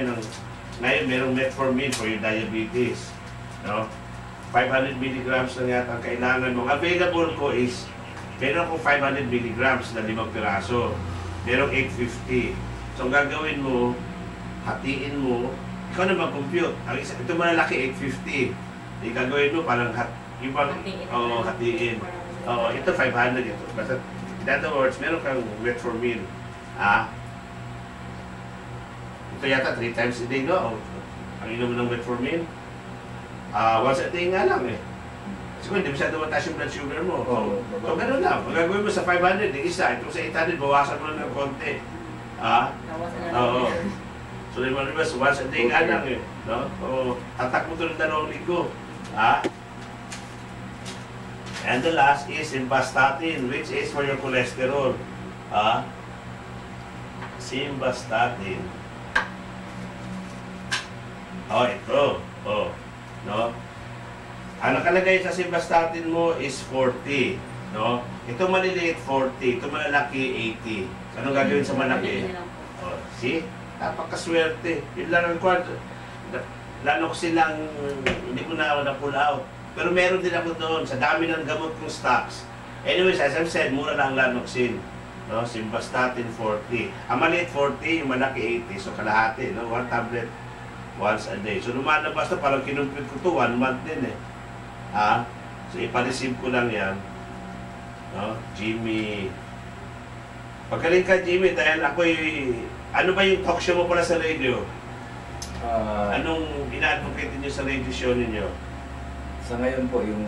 tayo ng, ngayon merong metformin for your diabetes. No? 500 milligrams na yata ang kailangan mo. Available ko is, meron akong 500 milligrams na 5 piraso. Merong 850. So, ang gagawin mo, hatiin mo, ikaw na mag-compute. Ito malalaki, 850. Yung gagawin mo, parang ibang, hatiin. Ito 500 ito. Basta, in other words, meron kang metformin. Ito yata 3 times a day, no? Ang inom ng metformin. Once a day nga lang eh. Kasi hindi masyado mataas yung blood sugar mo. So, ganun lang. Magagawin mo sa 500, yung isa. Ito sa 800, bawasan mo lang ng konti. Oo. So, once a day nga lang eh. No? So, tatak mo ito ng 2 linggo. And the last is simvastatin, which is for your cholesterol. Simvastatin. Ito. No? Ang nakalagay sa simvastatin mo is 40. No? Ito maliliit, 40. Ito malalaki, 80. Anong gagawin sa malaki? See? Napakaswerte. Yun lang ang kwarto. Lalo ko silang, hindi ko na-pull out. Pero meron din ako doon, sa dami ng gamot kong stocks. Anyways, as I've said, mura lang Lanoxin. No? Simvastatin 40. Ang maliit 40, yung malaki 80. So kalahati, no? 1 tablet once a day. So lumalabas na, parang kinumpit ko to 1 month din eh. So ipareceive ko lang yan. No? Jimmy. Pagkaling ka, Jimmy, dahil ako'y, ano ba yung talk show mo pala sa radio? Anong ina-advocate niyo sa radio show ninyo? Sa ngayon po, yung...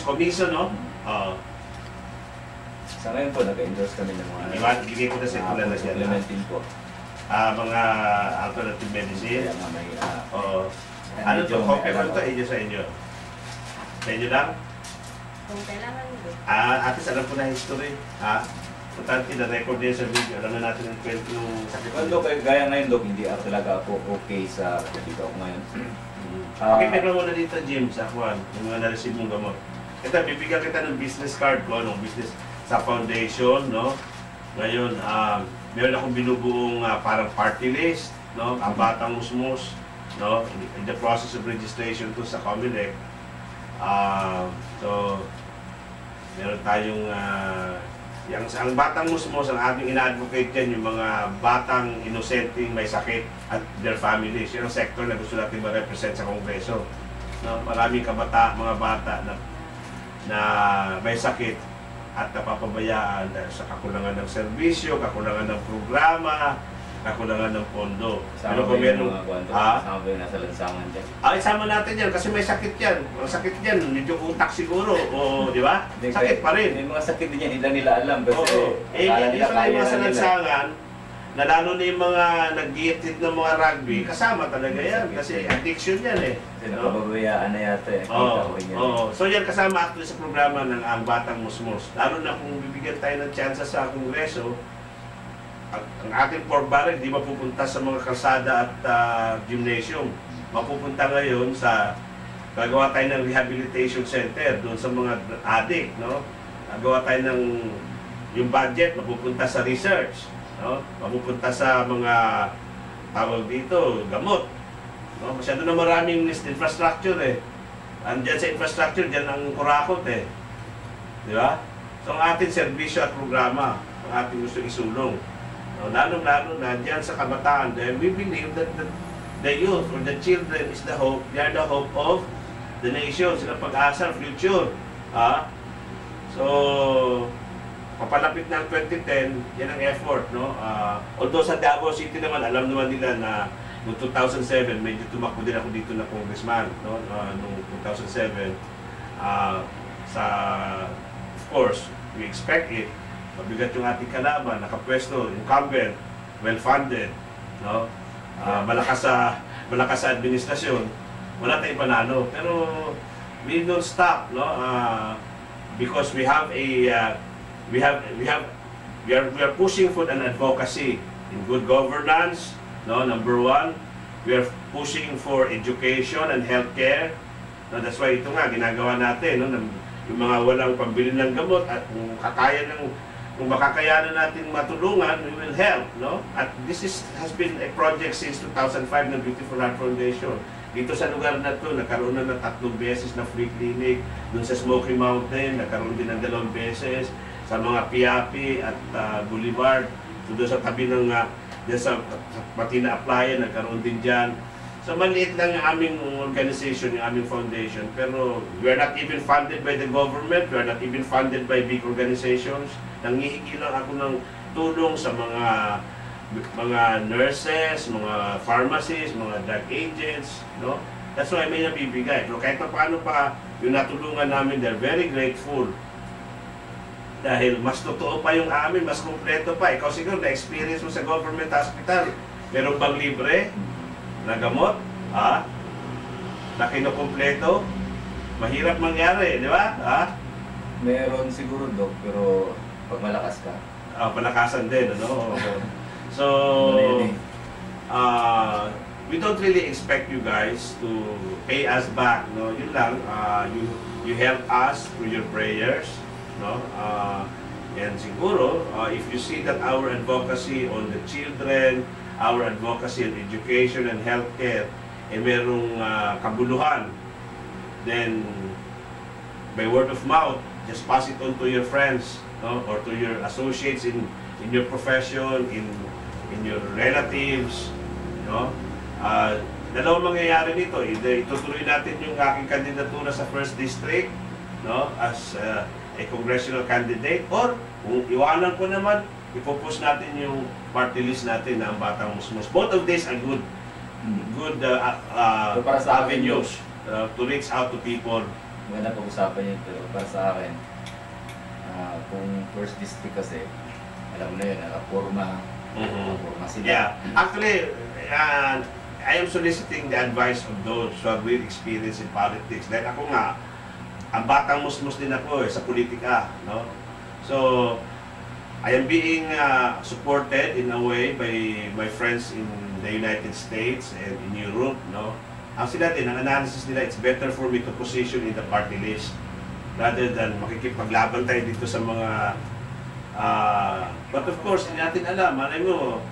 Komiso, no? Sa ngayon po, nag-endorse kami ng mga... Bigay ko na sa ito na siya. Implementing po. Mga alternative medicine. Ano to? Okay ba ito? Inyo sa inyo? Sa inyo lang? Kung kailangan mo. At least alam ko na history. Importante na record din sa video. Alam na natin ang kwento ng sakit. Well, Dok, gaya ngayon, Dok, hindi talaga ako okay sa dito ako ngayon. Okay, meron mo na dito, Jim, sa Juan, yung mga na-receive mong gamot. Ito, bibigyan kita ng business card ko, ng business sa foundation, no? Ngayon, meron akong binubuong parang party list, no? Ang Batang Musmus, no? In the process of registration to sa Comelec. So, meron tayong ang Batang Musmos, ang ating ina-advocate dyan, yung mga batang inosenteng may sakit at their families. Yun ang sector na gusto natin ma-represent sa Kongreso. No? Maraming mga bata na may sakit at napapabayaan dahil sa kakulangan ng serbisyo, kakulangan ng programa, kakulangan ng pondo. Sama ba yung mga kwento? Sama ba yung nasa lansangan dyan? Isama natin yan kasi may sakit yan. Ang sakit yan, medyo utak siguro. Di ba? Sakit pa rin. May mga sakit din yan, hindi nila alam. Kasi hindi pa yung mga sa lansangan, na lalo na yung mga nag-dietid ng mga rugby, kasama talaga yan. Kasi addiction yan eh. Kasi napababayaan na yata eh. So yan kasama actually sa programa ng Ang Batang Musmos. Lalo na kung bibigyan tayo ng chance sa Kongreso, ang ating pork barrel hindi mapupunta sa mga kalsada at gymnasium. Mapupunta ngayon sa gagawa tayo ng rehabilitation center doon sa mga addict, no? Gagawa tayo ng yung budget mapupunta sa research, no? Mapupunta sa mga tawag dito, gamot. No? Masyado na maraming infrastructure eh. Andiyan sa infrastructure, diyan ang kurakot eh. Di ba? So ang ating serbisyo at programa, ang ating gusto isulong. Lalo-lalo na dyan sa kabataan, dahil we believe that the youth or the children is the hope, they are the hope of the nation, sila pag-asa, future. So, papalapit na ang 2010, yan ang effort, no? Although sa Davao City naman, alam naman nila na noong 2007, medyo tumakbo din ako dito na congressman, no? Noong 2007, of course, we expect it. Mabigat yung ating kalaban, nakapwesto, incumbent, well-funded, no? Malakas sa administrasyon, wala tayong panalo. Pero we don't stop, no? Because we are pushing for an advocacy in good governance, no? Number one, we are pushing for education and healthcare. No? That's why ito nga ginagawa natin, no? Yung mga walang pambili ng gamot at kung kakaya ng kung makakayanan natin matulungan, we will help, no? At this has been a project since 2005 ng Beautiful Heart Foundation. Dito sa lugar na to, nagkaroon na ng 3 beses na free clinic. Doon sa Smoky Mountain, nagkaroon din ng 2 beses. Sa mga Piapi at Boulevard. So doon sa tabi ng sa Patina Aplaya, nagkaroon din dyan. So maliit lang yung aming organization, yung aming foundation. Pero we are not even funded by the government. We are not even funded by big organizations. Nangihingi lang ako ng tulong sa mga nurses, mga pharmacists, mga drug agents, no? That's why may nabibigay. So kahit pa paano pa yung natulungan namin, they're very grateful. Dahil mas totoo pa yung amin, mas kompleto pa. Ikaw siguro na-experience mo sa government hospital. Meron bang libre na gamot? Na kinukompleto? Mahirap mangyari, di ba? Meron siguro, Dok, pero pag malakas ka. Palakasan din, ano? So, we don't really expect you guys to pay us back, no? Yun lang, you help us through your prayers, no? And siguro, if you see that our advocacy on the children, our advocacy on education and healthcare, merong kabuluhan, then by word of mouth, just pass it on to your friends, no? Or to your associates in your profession, in your relatives, no? Dalawang mangyayari nito. Either itutuloy natin yung aking kandidatura sa First District, no? As a congressional candidate, or kung iwanan ko naman, ipopost natin yung party list natin na ang Batang Musmos. Both of these are good para sa akin, avenues to reach out to people. Maganda pag-usapan yun, pero para sa akin, kung First District kasi, alam mo na yun, nakaporma sila. Yeah. Actually, I am soliciting the advice of those who have real experience in politics. Dahil ako nga, ang batang musmus din ako sa politika, no? So, I am being supported in a way by my friends in the United States and in Europe, no? Ang sila din, ang analysis nila, it's better for me to position in the party list rather than makikipaglaban tayo dito sa mga but of course, hindi natin alam. Malay mo,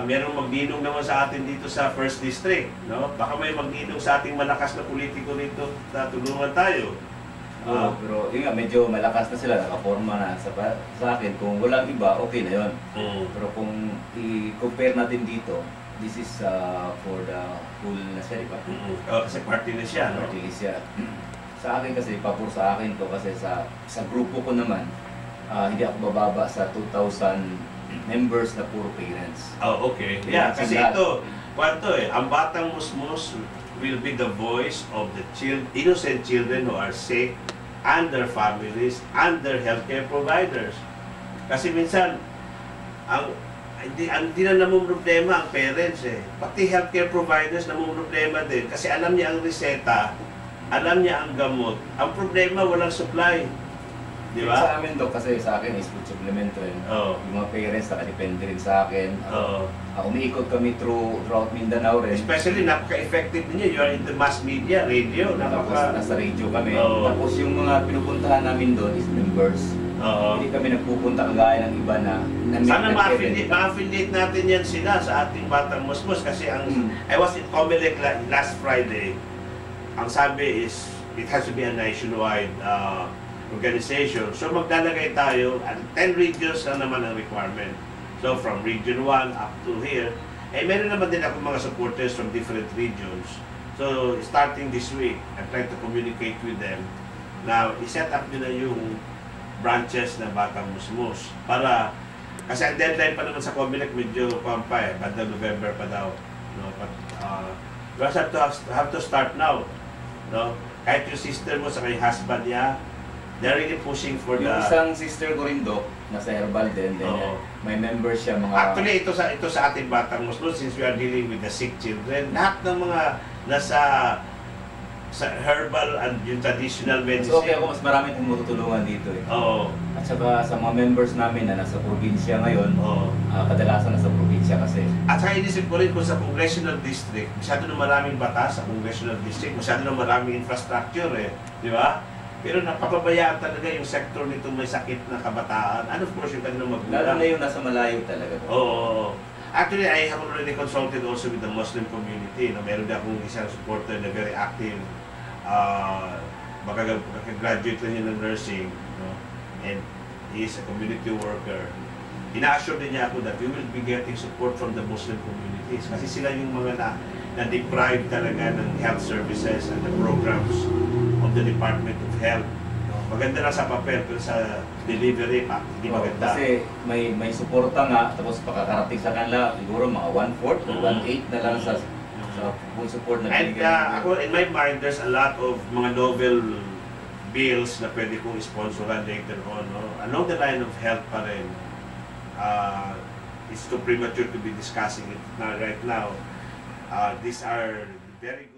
merong magninong naman sa atin dito sa First District, no? Baka may magninong sa ating malakas na politiko dito na tulungan tayo. Pero yun nga, medyo malakas na sila, nakaporma na. Sa akin, kung walang iba, okay na yun. Pero kung i-compare natin dito, this is for the whole na siya, di ba? Kasi party na siya, no? Party list siya. Sa akin kasi, papur sa akin to kasi sa grupo ko naman, hindi ako bababa sa 2,000 members na puro parents. Oh, okay. Yeah, kasi ito, ang Batang Musmos will be the voice of the innocent children who are sick and their families and their healthcare providers. Kasi minsan, hindi na namang problema ang parents Pati healthcare providers namang problema din. Kasi alam niya ang reseta, alam niya ang gamot. Ang problema, walang supply. Di ba? Sa amin, Dok, kasi sa akin is food supplement rin. Yung mga parents nakadepende rin sa akin. Umiikot kami throughout Mindanao rin. Especially, napaka-effective ninyo. You are in the mass media, radio. Tapos nasa radio kami. Tapos yung mga pinupuntahan namin doon is members. Hindi kami nagpupunta kagaya ng iba na sana ma-affiliate natin yan sila sa ating Batang Musmos. Kasi I was in Comelec last Friday. Ang sabi is, it has to be a nationwide organization. So maglalagay tayo, 10 regions na naman ang requirement. So from region 1 up to here, meron naman din ako mga supporters from different regions. So starting this week, I'm trying to communicate with them. Now, i-set up nyo na yung branches ng Batang Musmos. Para, kasi ang deadline pa naman sa Comelec medyo bandang November pa daw. No? But, you have to start now. No? Kahit yung sister mo sa kay husband niya, they're really pushing for yung isang sister ko rin, Dok, nasa Herbal din. May members siya mga... Actually, ito sa ating Batang Musmos, since we are dealing with the sick children, lahat ng mga nasa sa herbal and yung traditional medicine. So, okay ako, mas marami kong matutulungan dito At saka sa mga members namin na nasa probinsya ngayon, kadalasan nasa probinsya kasi. At saka inisip ko rin kung sa congressional district, masyado na maraming batas sa congressional district, masyado na maraming infrastructure di ba? Pero napapabayaan talaga yung sector nito may sakit na kabataan. And of course, yung kanilang Lalo magulang. na yung nasa malayo talaga. Oo. Actually, I have already consulted also with the Muslim community. No? Meron din akong isang supporter na very active. Makagraduate na niya ng nursing. No? And he is a community worker. Ina-assure din niya ako that we will be getting support from the Muslim communities. Kasi sila yung mga na-deprive talaga ng health services and the programs of the Department of Health. Maganda na sa papel, pero sa delivery, hindi maganda. Kasi may suporta nga, tapos pakakarating sa kanila, siguro mga 1/4 o 1/8 na lang sa full support na And ako, in my mind, there's a lot of mga novel bills na pwede kong sponsoran later on. No? Along the line of health pa rin, it's too premature to be discussing it now, right now. These are very good